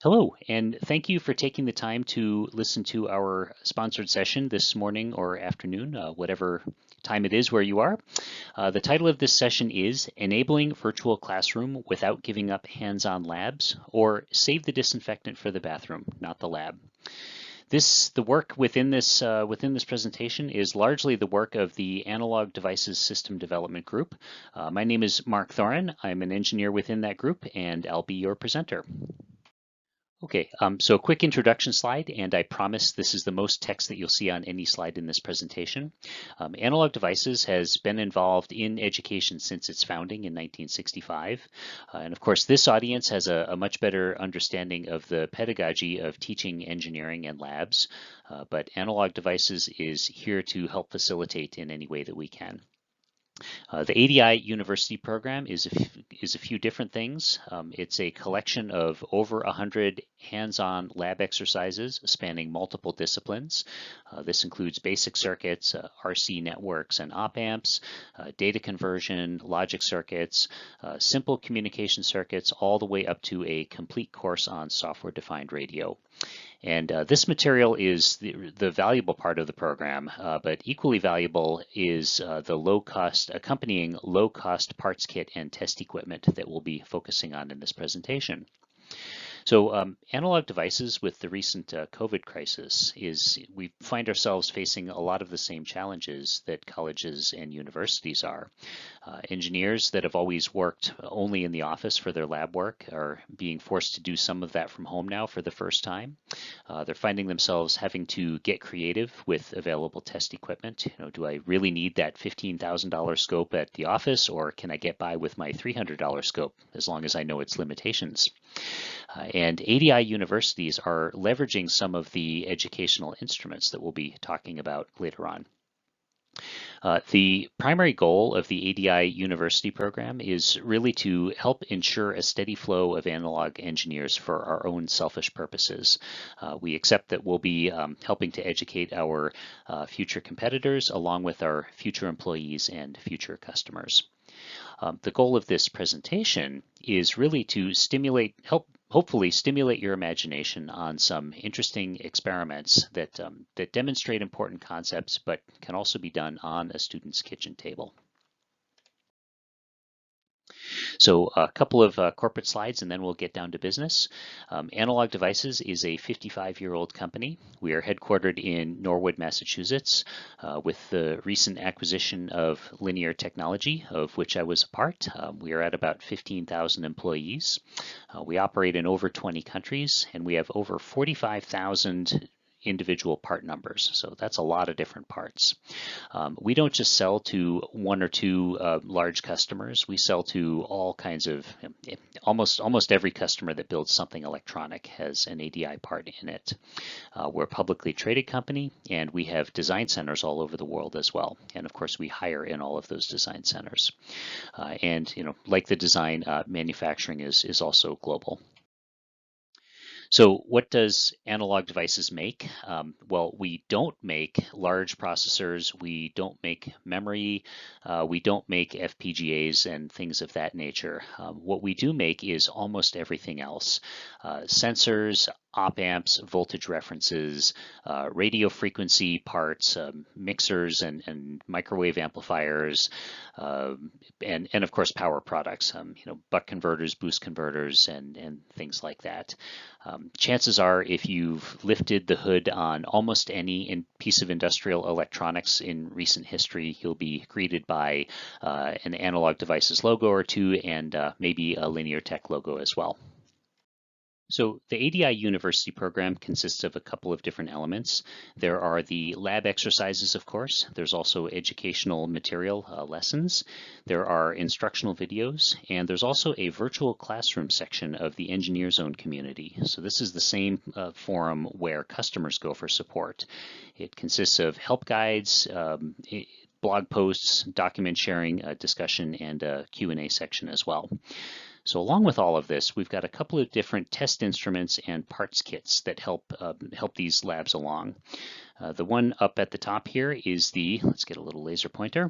Hello, and thank you for taking the time to listen to our sponsored session this morning or afternoon, whatever time it is where you are. The title of this session is Enabling Virtual Classroom Without Giving Up Hands-on Labs, or Save the Disinfectant for the Bathroom, Not the Lab. The work within this presentation is largely the work of the Analog Devices System Development Group. My name is Mark Thorin. I'm an engineer within that group, and I'll be your presenter. Okay, so a quick introduction slide, and I promise this is the most text that you'll see on any slide in this presentation. Analog Devices has been involved in education since its founding in 1965. And of course, this audience has a much better understanding of the pedagogy of teaching engineering and labs, but Analog Devices is here to help facilitate in any way that we can. The ADI University program is a few different things. It's a collection of over 100 hands-on lab exercises spanning multiple disciplines. This includes basic circuits, RC networks and op-amps, data conversion, logic circuits, simple communication circuits, all the way up to a complete course on software-defined radio. And this material is the valuable part of the program, but equally valuable is the accompanying low-cost parts kit and test equipment that we'll be focusing on in this presentation. So Analog Devices, with the recent COVID crisis, we find ourselves facing a lot of the same challenges that colleges and universities are. Engineers that have always worked only in the office for their lab work are being forced to do some of that from home now for the first time. They're finding themselves having to get creative with available test equipment. Do I really need that $15,000 scope at the office, or can I get by with my $300 scope as long as I know its limitations? And ADI universities are leveraging some of the educational instruments that we'll be talking about later on. The primary goal of the ADI University program is really to help ensure a steady flow of analog engineers for our own selfish purposes. We accept that we'll be helping to educate our future competitors along with our future employees and future customers. The goal of this presentation is really to hopefully stimulate your imagination on some interesting experiments that demonstrate important concepts, but can also be done on a student's kitchen table. So a couple of corporate slides and then we'll get down to business. Analog Devices is a 55-year-old company. We are headquartered in Norwood, Massachusetts. With the recent acquisition of Linear Technology, of which I was a part, we are at about 15,000 employees. We operate in over 20 countries, and we have over 45,000 individual part numbers. So that's a lot of different parts. We don't just sell to one or two large customers. We sell to all kinds of, almost every customer that builds something electronic has an ADI part in it. We're a publicly traded company, and we have design centers all over the world as well. And of course, we hire in all of those design centers. And like the design, manufacturing is also global. So what does Analog Devices make? Well, we don't make large processors, we don't make memory, we don't make FPGAs and things of that nature. What we do make is almost everything else. Sensors, op-amps, voltage references, radio frequency parts, mixers and microwave amplifiers, and of course power products, buck converters, boost converters, and things like that. Chances are, if you've lifted the hood on almost any piece of industrial electronics in recent history, you'll be greeted by an Analog Devices logo or two, and maybe a Linear Tech logo as well. So the ADI University program consists of a couple of different elements. There are the lab exercises, of course. There's also educational material lessons. There are instructional videos, and there's also a virtual classroom section of the Engineer Zone community. So this is the same forum where customers go for support. It consists of help guides, blog posts, document sharing, discussion, and a Q&A section as well. So along with all of this, we've got a couple of different test instruments and parts kits that help these labs along. The one up at the top here is let's get a little laser pointer.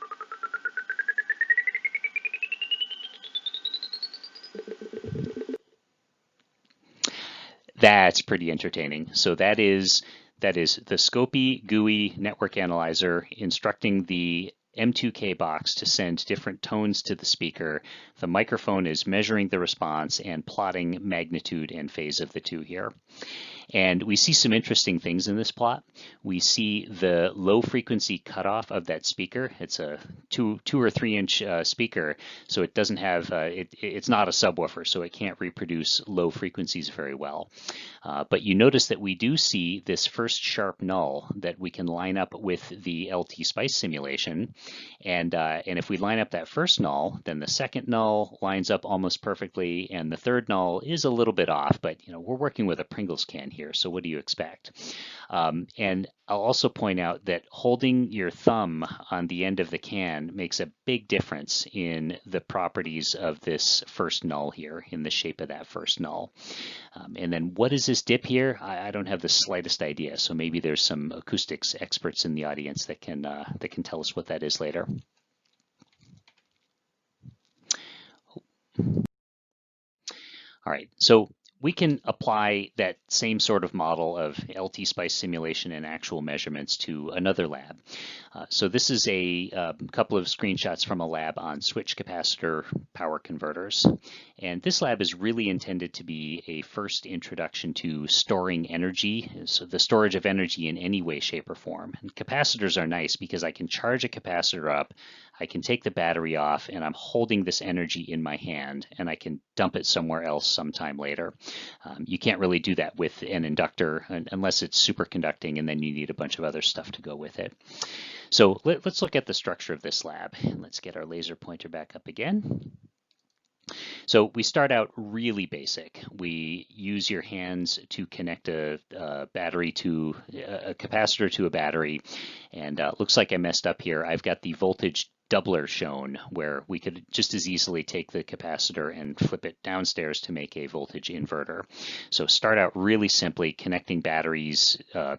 That's pretty entertaining. So that is the Scopy GUI network analyzer instructing the M2K box to send different tones to the speaker. The microphone is measuring the response and plotting magnitude and phase of the two here. And we see some interesting things in this plot. We see the low frequency cutoff of that speaker. It's a 2 or 3 inch speaker, so it doesn't have, it's not a subwoofer, so it can't reproduce low frequencies very well. But you notice that we do see this first sharp null that we can line up with the LTspice simulation. And if we line up that first null, then the second null lines up almost perfectly, and the third null is a little bit off, but we're working with a Pringles can here, so what do you expect? And I'll also point out that holding your thumb on the end of the can makes a big difference in the properties of this first null here, in the shape of that first null. And then what is this dip here? I don't have the slightest idea, so maybe there's some acoustics experts in the audience that can tell us what that is later. All right, so we can apply that same sort of model of LTspice simulation and actual measurements to another lab. So this is a couple of screenshots from a lab on switch capacitor power converters. And this lab is really intended to be a first introduction to storing energy, so the storage of energy in any way, shape, or form. And capacitors are nice because I can charge a capacitor up, I can take the battery off, and I'm holding this energy in my hand, and I can dump it somewhere else sometime later. You can't really do that with an inductor unless it's superconducting, and then you need a bunch of other stuff to go with it. So let's look at the structure of this lab. Let's get our laser pointer back up again. So we start out really basic. We use your hands to connect a battery to a capacitor to a battery, and looks like I messed up here. I've got the voltage doubler shown, where we could just as easily take the capacitor and flip it downstairs to make a voltage inverter. So start out really simply connecting batteries to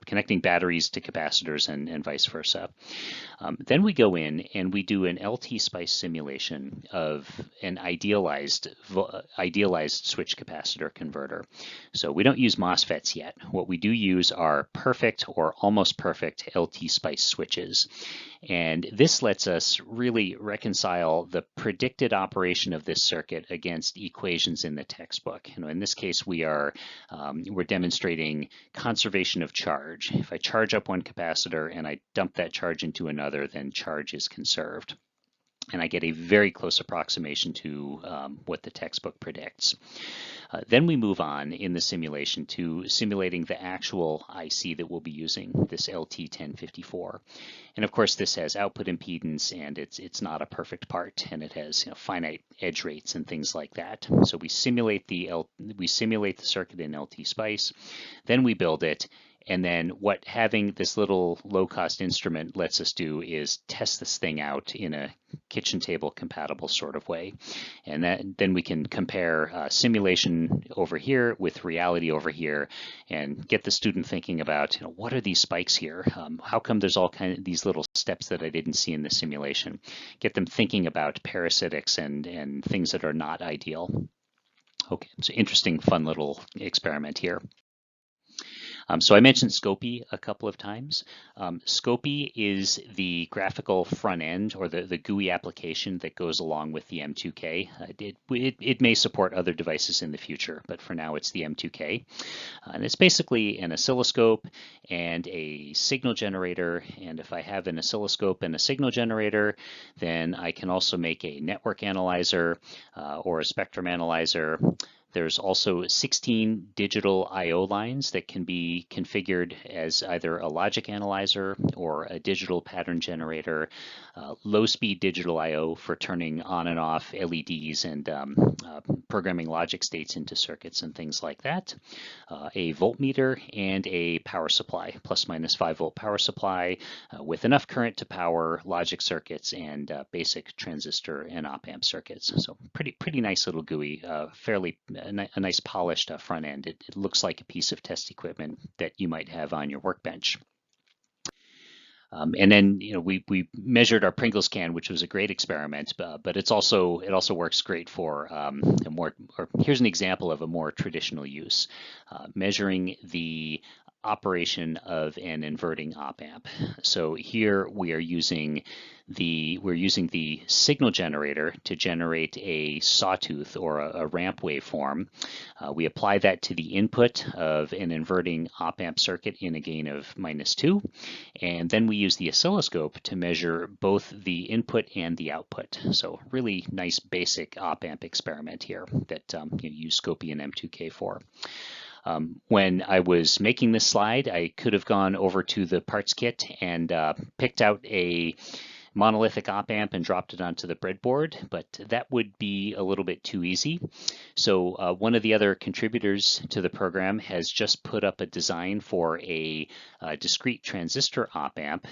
capacitors and vice versa. Then we go in and we do an LTspice simulation of an idealized switch capacitor converter. So we don't use MOSFETs yet. What we do use are perfect or almost perfect LTspice switches. And this lets us really reconcile the predicted operation of this circuit against equations in the textbook. In this case, we're demonstrating conservation of charge. If I charge up one capacitor and I dump that charge into another, then charge is conserved. And I get a very close approximation to what the textbook predicts. Then we move on in the simulation to simulating the actual IC that we'll be using, this LT1054. And of course, this has output impedance, and it's not a perfect part, and it has finite edge rates and things like that. So we simulate the circuit in LTspice, then we build it. And then what having this little low-cost instrument lets us do is test this thing out in a kitchen table compatible sort of way. And then we can compare simulation over here with reality over here and get the student thinking about, what are these spikes here? How come there's all kinds of these little steps that I didn't see in the simulation? Get them thinking about parasitics and things that are not ideal. Okay, so interesting, fun little experiment here. So I mentioned Scopy a couple of times. Scopy is the graphical front end, or the GUI application that goes along with the M2K. It may support other devices in the future, but for now it's the M2K. And it's basically an oscilloscope and a signal generator. And if I have an oscilloscope and a signal generator, then I can also make a network analyzer or a spectrum analyzer. There's also 16 digital I/O lines that can be configured as either a logic analyzer or a digital pattern generator, low-speed digital I/O for turning on and off LEDs and programming logic states into circuits and things like that, a voltmeter, and a power supply, plus minus 5 volt power supply with enough current to power logic circuits and basic transistor and op-amp circuits. So pretty nice little GUI, fairly a nice polished front end. It looks like a piece of test equipment that you might have on your workbench. And then we measured our Pringles can, which was a great experiment, but it also works great for here's an example of a more traditional use, measuring the operation of an inverting op amp. So here we are using the signal generator to generate a sawtooth or a ramp waveform. We apply that to the input of an inverting op amp circuit in a gain of -2, and then we use the oscilloscope to measure both the input and the output. So really nice basic op amp experiment here that you use Scopy and M2K for. When I was making this slide, I could have gone over to the parts kit and picked out a monolithic op amp and dropped it onto the breadboard, but that would be a little bit too easy. So one of the other contributors to the program has just put up a design for a discrete transistor op amp.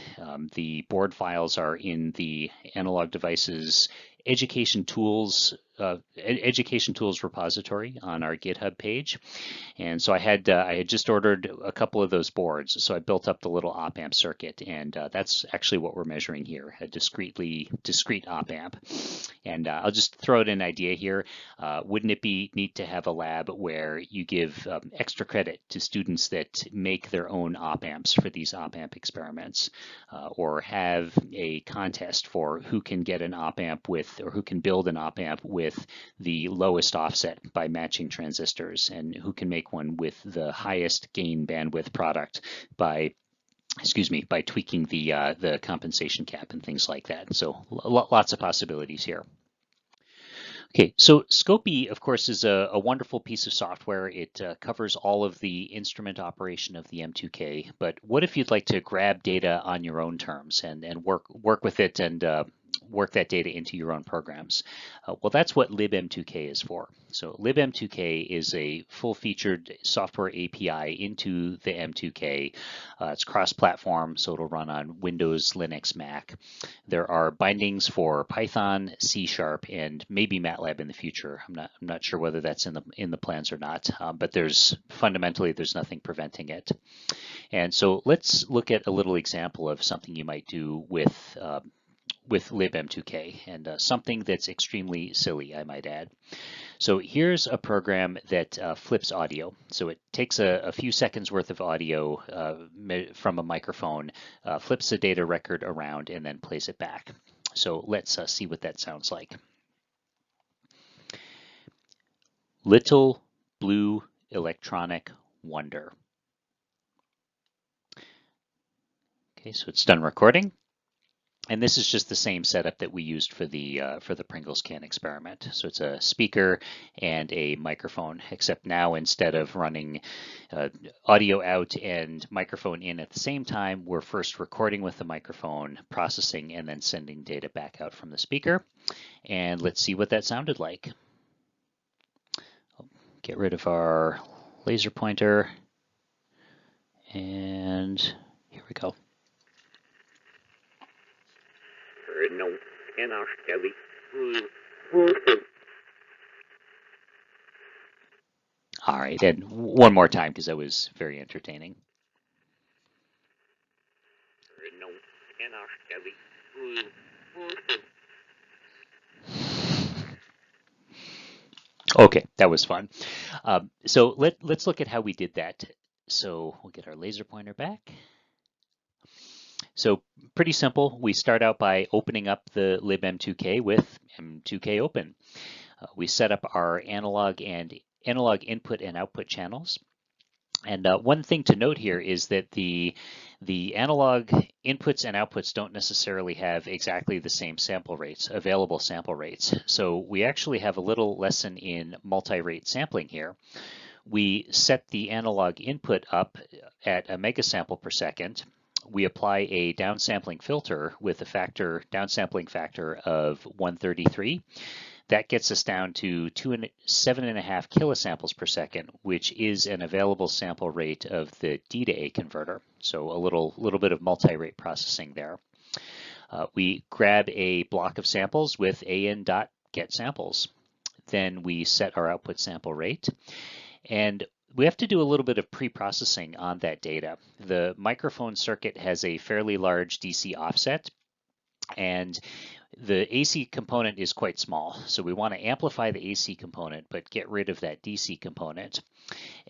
The board files are in the Analog Devices Education Tools repository on our GitHub page, and so I had just ordered a couple of those boards, so I built up the little op amp circuit, and that's actually what we're measuring here, a discrete op amp. And I'll just throw out an idea here. Wouldn't it be neat to have a lab where you give extra credit to students that make their own op amps for these op amp experiments, or have a contest for who can get an op amp with, or who can build an op amp with the lowest offset by matching transistors, and who can make one with the highest gain bandwidth product by tweaking the compensation cap and things like that. So lots of possibilities here. Okay, so Scopy, of course, is a wonderful piece of software. It covers all of the instrument operation of the M2K, but what if you'd like to grab data on your own terms and work with it and work that data into your own programs? Well, that's what libm2k is for. So libm2k is a full-featured software API into the M2K. It's cross-platform, so it'll run on Windows, Linux, Mac. There are bindings for Python, C#, and maybe MATLAB in the future. I'm not sure whether that's in the plans or not, but fundamentally there's nothing preventing it. And so let's look at a little example of something you might do with libm2k, and something that's extremely silly, I might add. So here's a program that flips audio. So it takes a few seconds worth of audio from a microphone, flips the data record around, and then plays it back. So let's see what that sounds like. Little Blue Electronic Wonder. Okay, so it's done recording. And this is just the same setup that we used for the Pringles can experiment. So it's a speaker and a microphone, except now instead of running audio out and microphone in at the same time, we're first recording with the microphone, processing, and then sending data back out from the speaker. And let's see what that sounded like. Get rid of our laser pointer, and here we go. All right, and one more time because that was very entertaining. Okay, that was fun. So let's look at how we did that. So we'll get our laser pointer back. So pretty simple. We start out by opening up the libm2k with m2k open. We set up our analog input and output channels. And one thing to note here is that the analog inputs and outputs don't necessarily have exactly the same available sample rates. So we actually have a little lesson in multi-rate sampling here. We set the analog input up at a megasample per second. We apply a downsampling filter with a downsampling factor of 133. That gets us down to 7.5 kilosamples per second, which is an available sample rate of the D to A converter. So a little bit of multi-rate processing there. We grab a block of samples with an.getSamples. Then we set our output sample rate. And we have to do a little bit of pre-processing on that data. The microphone circuit has a fairly large DC offset, and the AC component is quite small. So we want to amplify the AC component, but get rid of that DC component.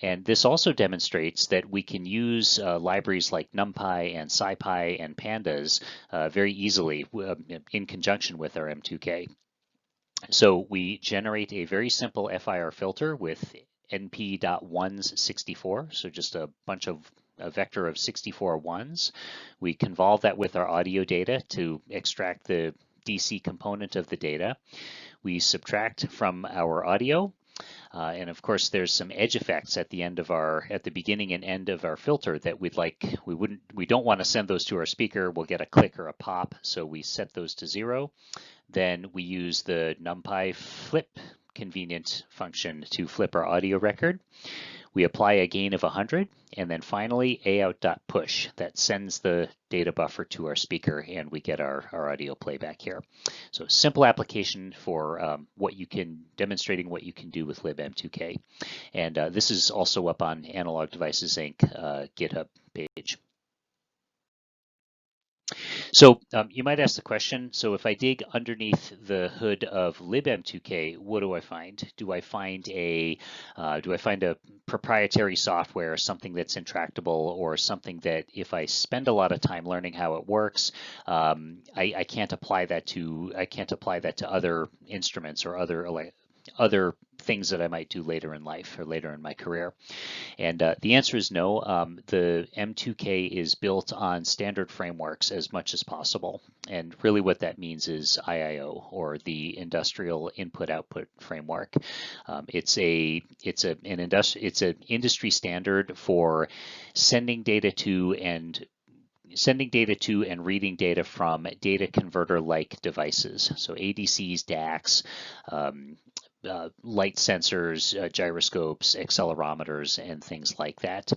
And this also demonstrates that we can use libraries like NumPy and SciPy and Pandas very easily in conjunction with our M2K. So we generate a very simple FIR filter with np.ones 64, so just a vector of 64 ones. We convolve that with our audio data to extract the DC component of the data. We subtract from our audio, and of course there's some edge effects at the beginning and end of our filter that we don't want to send those to our speaker. We'll get a click or a pop, so we set those to 0. Then we use the NumPy flip convenient function to flip our audio record. We apply a gain of 100, and then finally aout.push. That sends the data buffer to our speaker, and we get our audio playback here. So simple application for demonstrating what you can do with libm2k. And this is also up on Analog Devices Inc. GitHub page. So you might ask the question, so if I dig underneath the hood of libm2k, what do I find? Do I find a proprietary software, something that's intractable, or something that if I spend a lot of time learning how it works, I can't apply that to other instruments or other things that I might do later in life or later in my career? And the answer is no. The M2K is built on standard frameworks as much as possible. And really what that means is IIO, or the Industrial Input-Output Framework. It's an industry standard for sending data to and reading data from data converter-like devices. So ADCs, DACs, light sensors, gyroscopes, accelerometers, and things like that.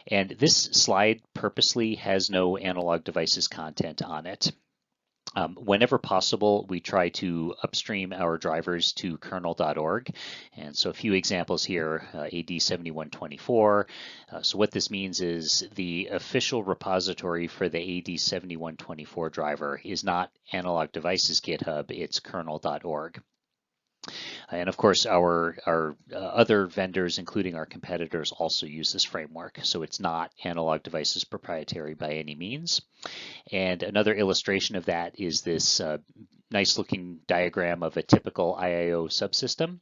And this slide purposely has no Analog Devices content on it. Whenever possible, we try to upstream our drivers to kernel.org. And so a few examples here, AD7124. So what this means is the official repository for the AD7124 driver is not Analog Devices GitHub, it's kernel.org. And of course, our other vendors, including our competitors, also use this framework. So it's not Analog Devices proprietary by any means. And another illustration of that is this nice looking diagram of a typical IIO subsystem.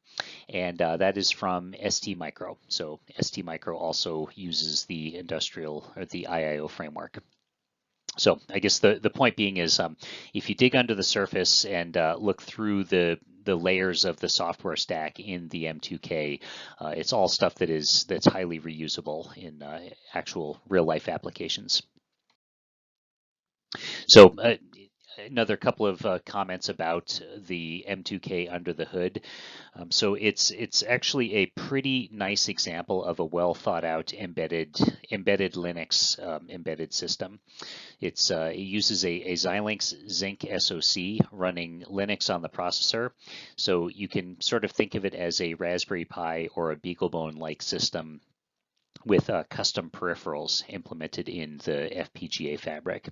And that is from STMicro. So STMicro also uses the IIO framework. So I guess the point being is if you dig under the surface and look through the layers of the software stack in the M2K, it's all stuff that's highly reusable in actual real life applications. So another couple of comments about the M2K under the hood. So it's actually a pretty nice example of a well thought out embedded Linux embedded system. It uses a Xilinx Zinc SoC running Linux on the processor. So you can sort of think of it as a Raspberry Pi or a BeagleBone-like system with custom peripherals implemented in the FPGA fabric.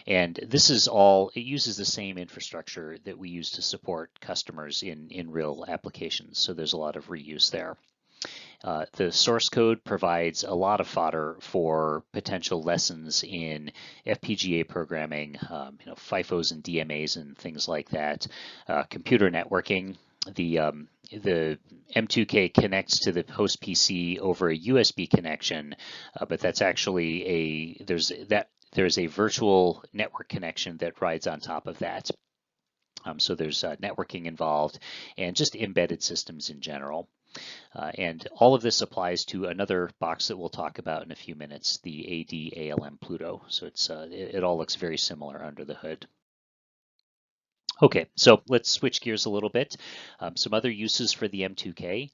And this is it uses the same infrastructure that we use to support customers in real applications. So there's a lot of reuse there. The source code provides a lot of fodder for potential lessons in FPGA programming, FIFOs and DMAs and things like that, computer networking. The M2K connects to the host PC over a USB connection, but that's actually there's a virtual network connection that rides on top of that. So there's networking involved and just embedded systems in general. And all of this applies to another box that we'll talk about in a few minutes, the ADALM-PLUTO. So it all looks very similar under the hood. Okay, so let's switch gears a little bit. Some other uses for the M2K.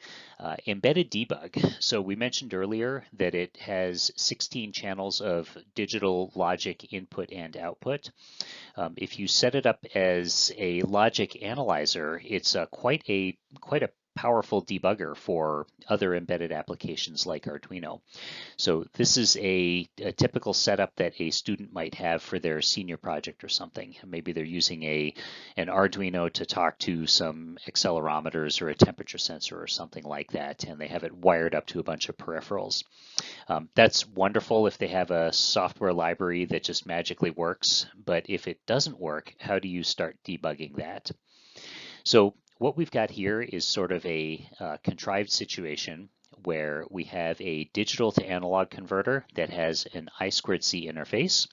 Embedded debug. So we mentioned earlier that it has 16 channels of digital logic input and output. If you set it up as a logic analyzer, it's quite a powerful debugger for other embedded applications like Arduino. So this is a typical setup that a student might have for their senior project or something. Maybe they're using an Arduino to talk to some accelerometers or a temperature sensor or something like that, and they have it wired up to a bunch of peripherals. That's wonderful if they have a software library that just magically works, but if it doesn't work, how do you start debugging that? So what we've got here is sort of a contrived situation where we have a digital to analog converter that has an I2C interface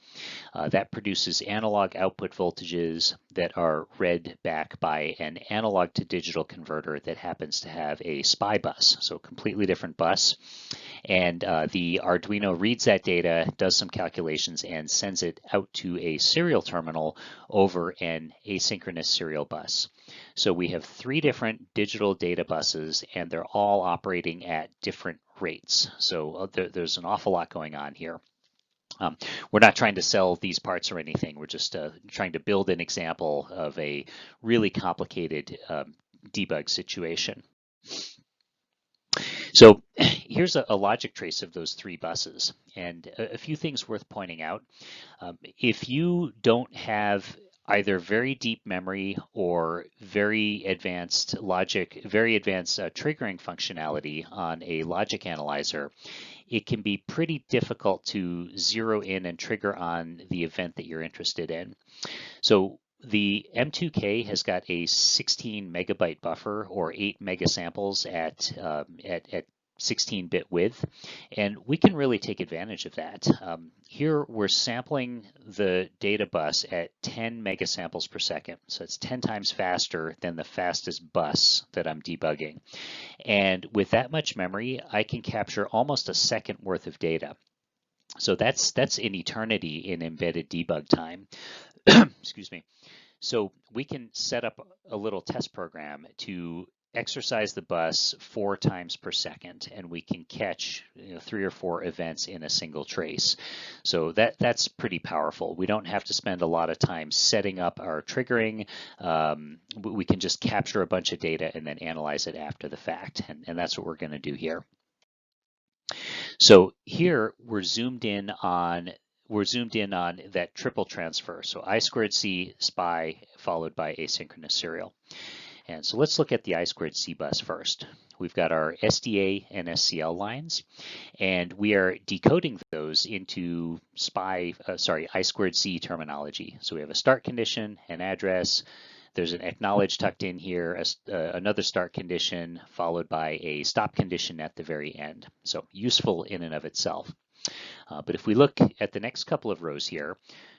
that produces analog output voltages that are read back by an analog to digital converter that happens to have a SPI bus, so a completely different bus. And the Arduino reads that data, does some calculations, and sends it out to a serial terminal over an asynchronous serial bus. So we have 3 different digital data buses, and they're all operating at different rates. So there's an awful lot going on here. We're not trying to sell these parts or anything. We're just trying to build an example of a really complicated debug situation. So here's a logic trace of those 3 buses, and a few things worth pointing out. If you don't have either very deep memory or very advanced logic, very advanced triggering functionality on a logic analyzer, it can be pretty difficult to zero in and trigger on the event that you're interested in. So the M2K has got a 16 megabyte buffer or 8 megasamples at 16-bit width, and we can really take advantage of that. Here we're sampling the data bus at 10 megasamples per second, so it's 10 times faster than the fastest bus that I'm debugging. And with that much memory, I can capture almost a second worth of data. So that's an eternity in embedded debug time. Excuse me. So we can set up a little test program to exercise the bus 4 times per second, and we can catch 3 or 4 events in a single trace. So that's pretty powerful. We don't have to spend a lot of time setting up our triggering. We can just capture a bunch of data and then analyze it after the fact, and that's what we're going to do here. So here we're zoomed in on that triple transfer. So I2C SPI followed by asynchronous serial. And so let's look at the I2C bus first. We've got our SDA and SCL lines, and we are decoding those into I2C terminology. So we have a start condition, an address, there's an acknowledge tucked in here, another start condition followed by a stop condition at the very end. So useful in and of itself. But if we look at the next couple of rows here,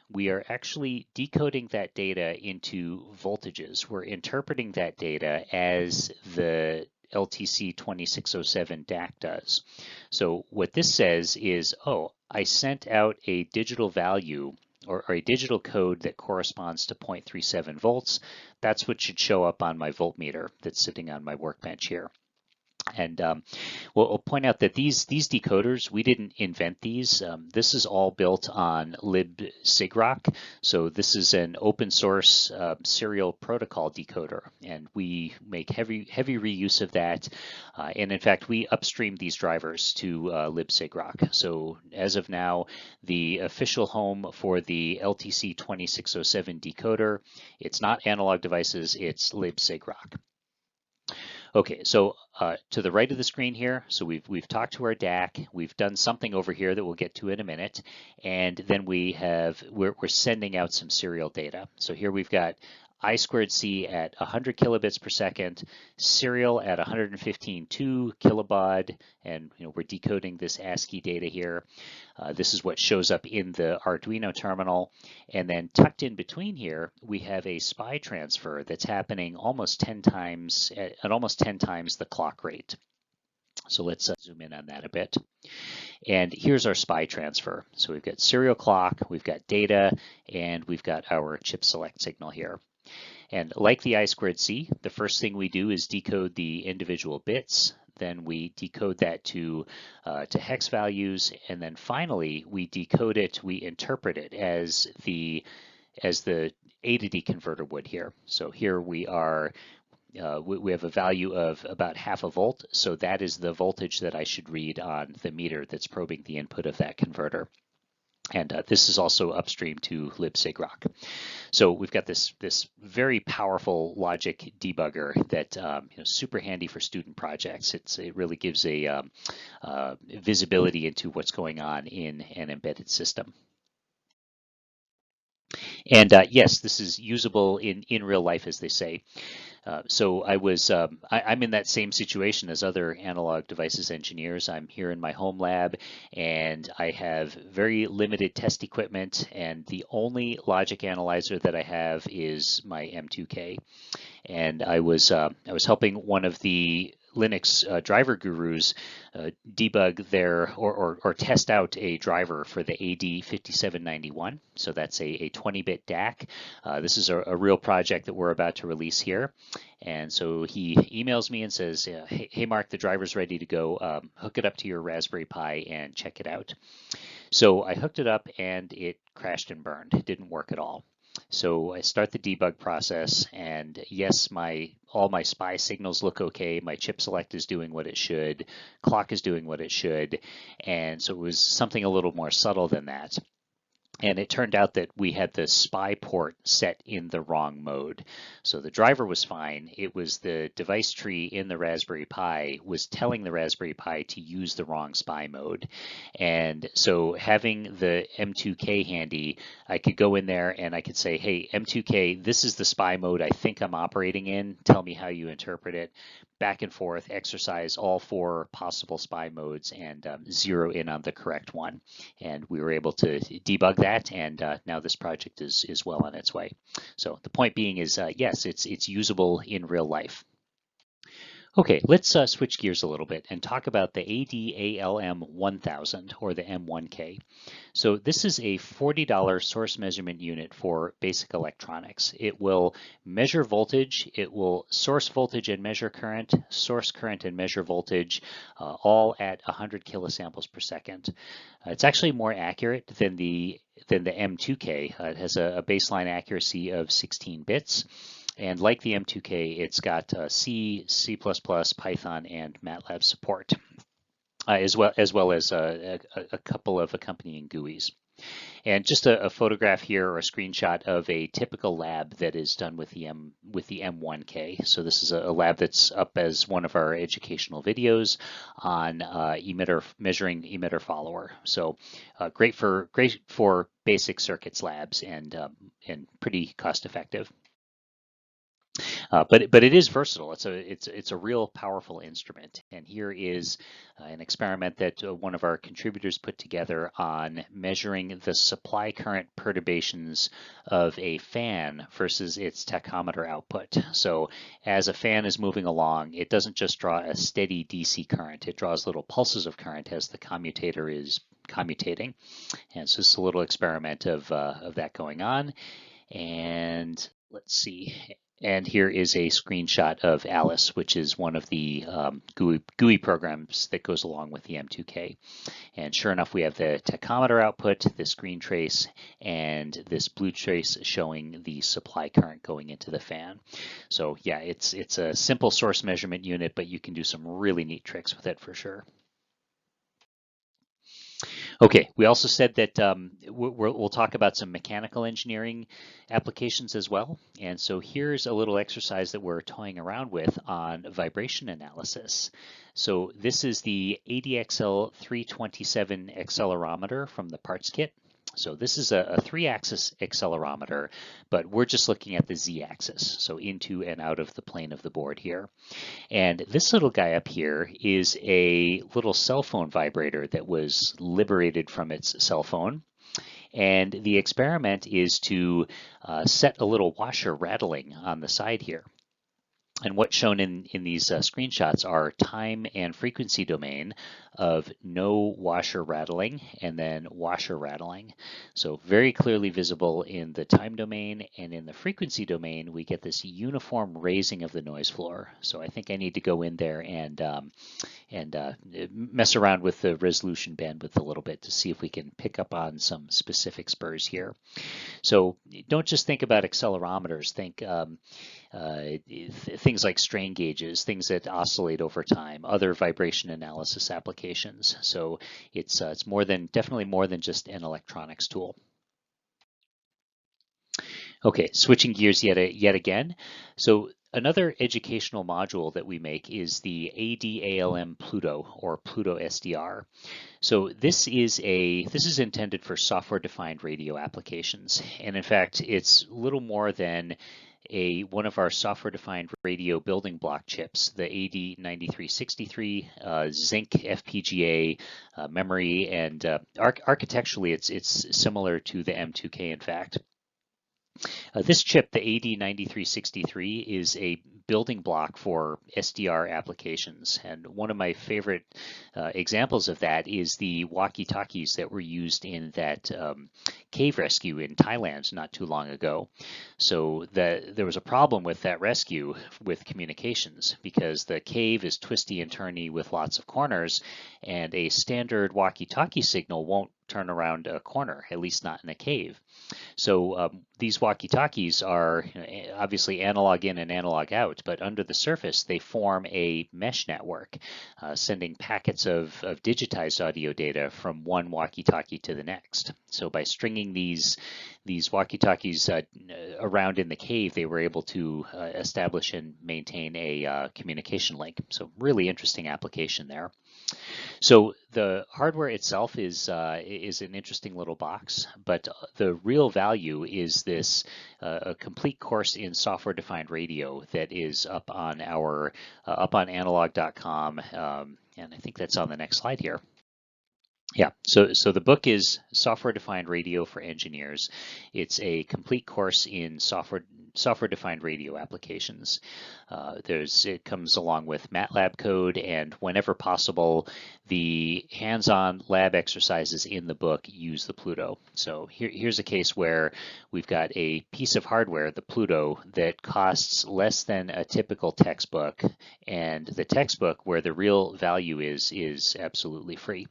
we are actually decoding that data into voltages. We're interpreting that data as the LTC2607 DAC does. So what this says is, oh, I sent out a digital value or a digital code that corresponds to 0.37 volts. That's what should show up on my voltmeter that's sitting on my workbench here. And we'll point out that these decoders, we didn't invent these. This is all built on libsigrok. So this is an open source serial protocol decoder, and we make heavy reuse of that. And in fact, we upstreamed these drivers to libsigrok. So as of now, the official home for the LTC2607 decoder, it's not Analog Devices, it's libsigrok. Okay, so to the right of the screen here, so we've talked to our DAC, we've done something over here that we'll get to in a minute, and then we're sending out some serial data. So here we've got I2C at 100 kilobits per second, serial at 115.2 kilobaud, and we're decoding this ASCII data here. This is what shows up in the Arduino terminal, and then tucked in between here, we have a SPI transfer that's happening almost 10 times at almost 10 times the clock rate. So let's zoom in on that a bit. And here's our SPI transfer. So we've got serial clock, we've got data, and we've got our chip select signal here. And like the I2C, the first thing we do is decode the individual bits. Then we decode that to hex values, and then finally we decode it, we interpret it as the A to D converter would here. So here we are we have a value of about 1/2 volt, so that is the voltage that I should read on the meter that's probing the input of that converter. And this is also upstream to libsigrok. So we've got this very powerful logic debugger that super handy for student projects. It really gives a visibility into what's going on in an embedded system. And yes, this is usable in real life, as they say. So I'm in that same situation as other analog devices engineers. I'm here in my home lab, and I have very limited test equipment, and the only logic analyzer that I have is my M2K. And I was helping one of the Linux driver gurus debug their or test out a driver for the AD5791. So that's a 20-bit DAC. This is a real project that we're about to release here. And so he emails me and says, hey Mark, the driver's ready to go. Hook it up to your Raspberry Pi and check it out. So I hooked it up and it crashed and burned. It didn't work at all. So I start the debug process, and yes, all my SPI signals look okay. My chip select is doing what it should. Clock is doing what it should. And so it was something a little more subtle than that. And it turned out that we had the SPI port set in the wrong mode. So the driver was fine. It was the device tree in the Raspberry Pi was telling the Raspberry Pi to use the wrong SPI mode. And so having the M2K handy, I could go in there and I could say, hey, M2K, this is the SPI mode I think I'm operating in. Tell me how you interpret it. Back and forth, exercise all 4 possible SPI modes and zero in on the correct one. And we were able to debug that, and now this project is well on its way. So the point being is, yes, it's usable in real life. Okay, let's switch gears a little bit and talk about the ADALM-1000 or the M1K. So this is a $40 source measurement unit for basic electronics. It will measure voltage, it will source voltage and measure current, source current and measure voltage, all at 100 kilosamples per second. It's actually more accurate than the M2K. It has a baseline accuracy of 16 bits. And like the M2K, it's got C, C++, Python, and MATLAB support, as well as a couple of accompanying GUIs. And just a photograph here or a screenshot of a typical lab that is done with the M1K. So this is a lab that's up as one of our educational videos on measuring emitter follower. So great for basic circuits labs and pretty cost effective. But it is versatile. It's a real powerful instrument. And here is an experiment that one of our contributors put together on measuring the supply current perturbations of a fan versus its tachometer output. So as a fan is moving along, it doesn't just draw a steady DC current. It draws little pulses of current as the commutator is commutating. And so it's a little experiment of that going on. And let's see. And here is a screenshot of Alice, which is one of the GUI programs that goes along with the M2K. And sure enough, we have the tachometer output, this green trace, and this blue trace showing the supply current going into the fan. So yeah, it's a simple source measurement unit, but you can do some really neat tricks with it for sure. Okay, we also said that we'll talk about some mechanical engineering applications as well. And so here's a little exercise that we're toying around with on vibration analysis. So this is the ADXL 327 accelerometer from the parts kit. So this is a 3-axis accelerometer, but we're just looking at the z-axis, so into and out of the plane of the board here. And this little guy up here is a little cell phone vibrator that was liberated from its cell phone. And the experiment is to set a little washer rattling on the side here. And what's shown in these screenshots are time and frequency domain of no washer rattling and then washer rattling. So very clearly visible in the time domain, and in the frequency domain, we get this uniform raising of the noise floor. So I think I need to go in there and mess around with the resolution bandwidth a little bit to see if we can pick up on some specific spurs here. So don't just think about accelerometers. Think things like strain gauges, things that oscillate over time, other vibration analysis applications. So it's definitely more than just an electronics tool. Okay, switching gears yet again. So another educational module that we make is the ADALM-PLUTO or PlutoSDR. So this is intended for software-defined radio applications, and in fact, it's little more than one of our software-defined radio building block chips, the AD9363 Zinc FPGA memory, and architecturally, it's similar to the M2K. In fact. This chip, the AD9363, is a building block for SDR applications. And one of my favorite examples of that is the walkie-talkies that were used in that cave rescue in Thailand not too long ago. So there was a problem with that rescue with communications because the cave is twisty and turny with lots of corners, and a standard walkie-talkie signal won't turn around a corner, at least not in a cave. So these walkie-talkies are obviously analog in and analog out, but under the surface they form a mesh network, sending packets of digitized audio data from one walkie-talkie to the next. So by stringing these walkie-talkies around in the cave, they were able to establish and maintain a communication link. So really interesting application there. So the hardware itself is an interesting little box, but the real value is this a complete course in software-defined radio that is up on our up on analog.com, and I think that's on the next slide here. Yeah, so the book is Software-Defined Radio for Engineers. It's a complete course in software-defined radio applications. It comes along with MATLAB code, and whenever possible, the hands-on lab exercises in the book use the Pluto. So here's a case where we've got a piece of hardware, the Pluto, that costs less than a typical textbook, and the textbook, where the real value is absolutely free.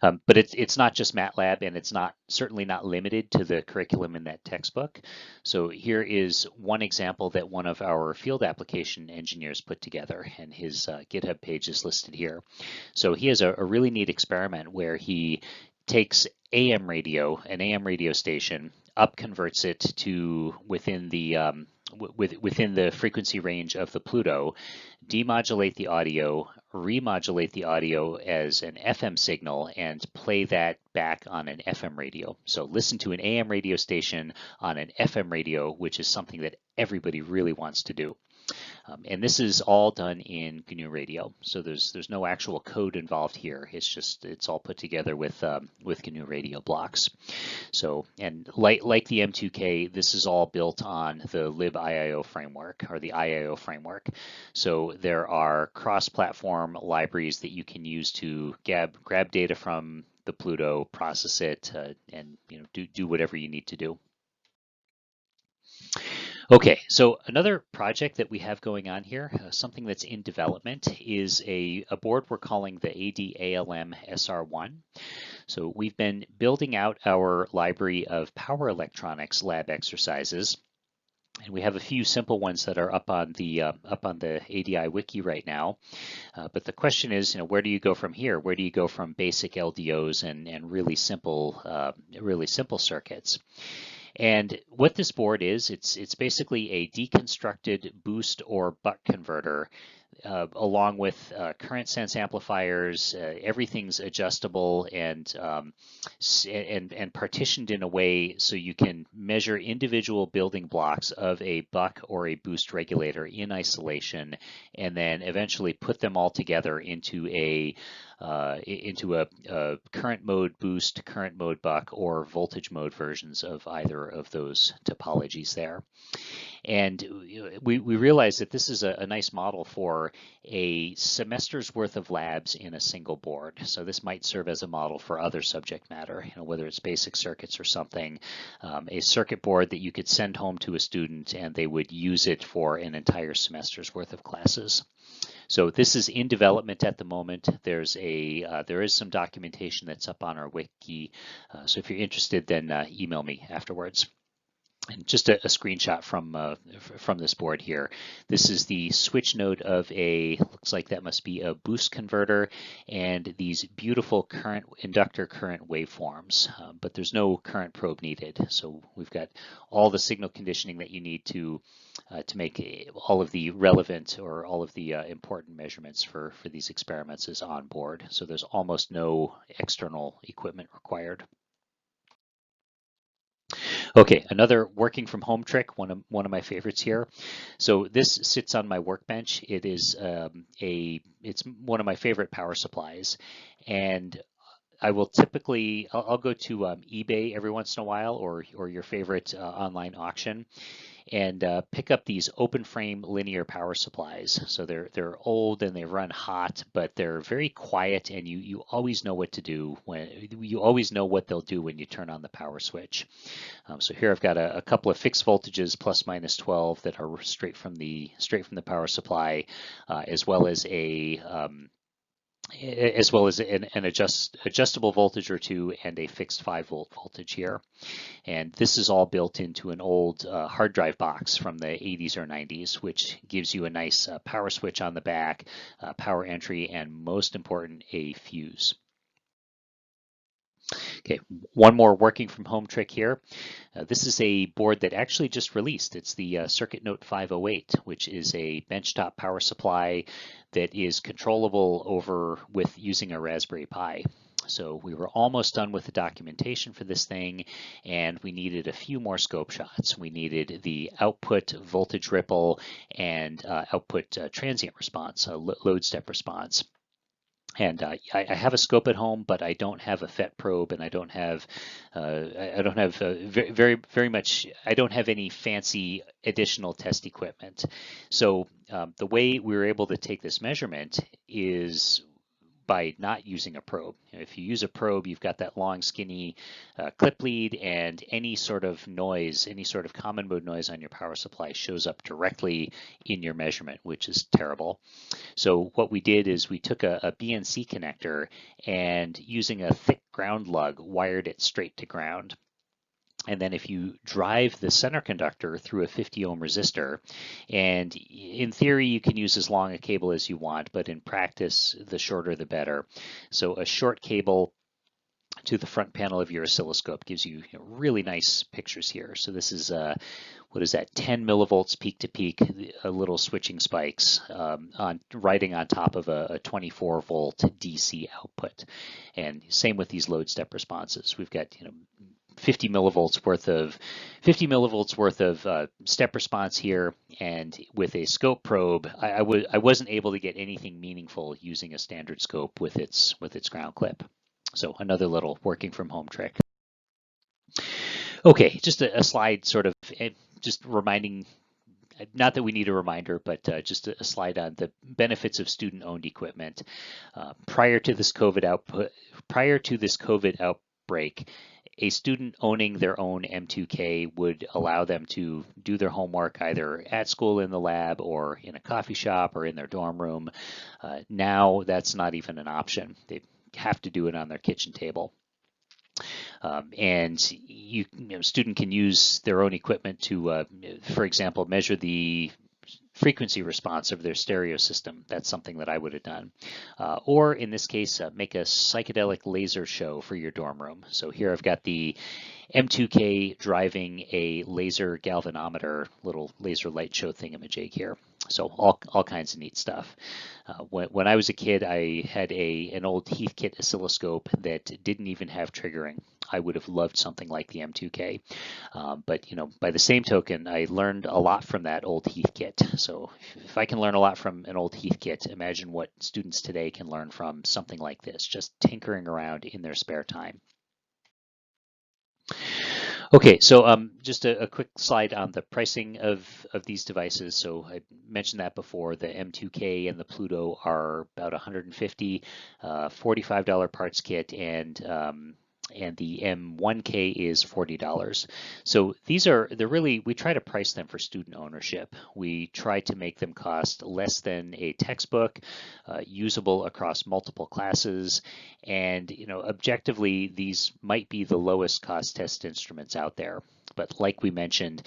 But it's not just MATLAB, and it's certainly not limited to the curriculum in that textbook. So here is one example that one of our field application engineers put together, and his GitHub page is listed here. So he has a really neat experiment where he takes an AM radio station, converts it to within the frequency range of the Pluto, demodulate the audio, remodulate the audio as an FM signal, and play that back on an FM radio. So listen to an AM radio station on an FM radio, which is something that everybody really wants to do. And this is all done in GNU Radio. So there's no actual code involved here. It's all put together with GNU Radio blocks. So, and like the M2K, this is all built on the libiio framework, or the IIO framework. So there are cross-platform libraries that you can use to grab data from the Pluto, process it, and do whatever you need to do. Okay, so another project that we have going on here, something that's in development, is a board we're calling the ADALM SR1. So we've been building out our library of power electronics lab exercises, and we have a few simple ones that are up on the ADI wiki right now. But the question is, where do you go from here? Where do you go from basic LDOs and really simple circuits? And what this board is, it's basically a deconstructed boost or buck converter, along with current sense amplifiers. Everything's adjustable and partitioned in a way so you can measure individual building blocks of a buck or a boost regulator in isolation, and then eventually put them all together into a current mode boost, current mode buck, or voltage mode versions of either of those topologies there. And we realized that this is a nice model for a semester's worth of labs in a single board. So this might serve as a model for other subject matter, whether it's basic circuits or something, a circuit board that you could send home to a student and they would use it for an entire semester's worth of classes. So this is in development at the moment. There is some documentation that's up on our wiki. So if you're interested, then email me afterwards. And just a screenshot from this board here. This is the switch node of looks like that must be a boost converter, and these beautiful inductor current waveforms, but there's no current probe needed. So we've got all the signal conditioning that you need to make all of the relevant or all of the important measurements for these experiments is on board. So there's almost no external equipment required. Okay, another working from home trick, one of my favorites here. So this sits on my workbench. It is it's one of my favorite power supplies, and I will typically I'll go to eBay every once in a while, or your favorite online auction, and pick up these open frame linear power supplies. So they're old and they run hot, but they're very quiet, and you always know what to do you always know what they'll do when you turn on the power switch. So here I've got a couple of fixed voltages plus minus 12 that are straight from the power supply, as well as an adjustable voltage or two and a fixed 5-volt voltage here. And this is all built into an old hard drive box from the 80s or 90s, which gives you a nice power switch on the back, power entry, and most important, a fuse. Okay, one more working from home trick here. This is a board that actually just released. It's the Circuit Note 508, which is a benchtop power supply that is controllable with using a Raspberry Pi. So we were almost done with the documentation for this thing, and we needed a few more scope shots. We needed the output voltage ripple and output transient response, load step response. And I have a scope at home, but I don't have a FET probe, and I don't have very much. I don't have any fancy additional test equipment. So the way we were able to take this measurement is by not using a probe. If you use a probe, you've got that long, skinny clip lead, and any sort of noise, any sort of common mode noise on your power supply shows up directly in your measurement, which is terrible. So what we did is we took a BNC connector and using a thick ground lug, wired it straight to ground. And then if you drive the center conductor through a 50 ohm resistor, and in theory you can use as long a cable as you want, but in practice the shorter the better. So a short cable to the front panel of your oscilloscope gives you really nice pictures here. So this is what is that, 10 millivolts peak to peak, little switching spikes riding on top of a 24 volt DC output. And same with these load step responses. We've got 50 millivolts worth of step response here, and with a scope probe, I wasn't able to get anything meaningful using a standard scope with its ground clip. So another little working from home trick. Okay, just a slide sort of just reminding, not that we need a reminder, but just a slide on the benefits of student-owned equipment. Prior to this COVID outbreak, a student owning their own M2K would allow them to do their homework either at school in the lab or in a coffee shop or in their dorm room. Now that's not even an option. They have to do it on their kitchen table. And student can use their own equipment to, for example, measure the frequency response of their stereo system. That's something that I would have done. Or in this case, make a psychedelic laser show for your dorm room. So here I've got the M2K driving a laser galvanometer, little laser light show thingamajig here. So all kinds of neat stuff. When I was a kid, I had an old Heathkit oscilloscope that didn't even have triggering. I would have loved something like the M2K. But by the same token, I learned a lot from that old Heathkit. So if I can learn a lot from an old Heathkit, imagine what students today can learn from something like this, just tinkering around in their spare time. Okay, so just a quick slide on the pricing of these devices. So I mentioned that before. The M2K and the Pluto are about $150, $45 parts kit, and the M1K is $40. So we try to price them for student ownership. We try to make them cost less than a textbook, usable across multiple classes, and objectively these might be the lowest cost test instruments out there. but like we mentioned,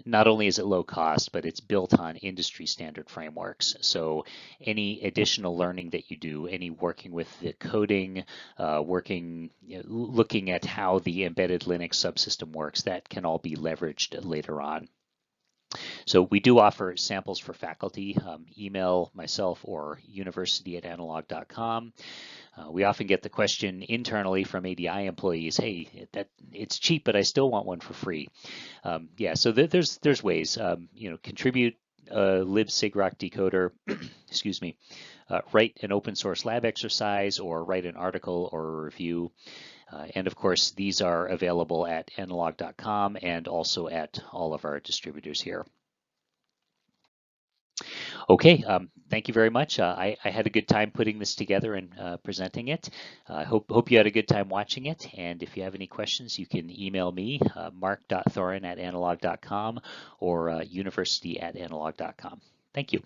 not only is it low cost, but it's built on industry standard frameworks. So any additional learning that you do, any working with the coding, looking at how the embedded Linux subsystem works, that can all be leveraged later on. So we do offer samples for faculty. Email myself or university@analog.com. We often get the question internally from ADI employees, hey, it's cheap, but I still want one for free. Yeah, so there's ways, contribute a libsigrok decoder, excuse me, write an open source lab exercise or write an article or a review. And of course, these are available at analog.com and also at all of our distributors here. Okay, thank you very much. I had a good time putting this together and presenting it. I hope you had a good time watching it. And if you have any questions, you can email me, mark.thorin@analog.com or university@analog.com. Thank you.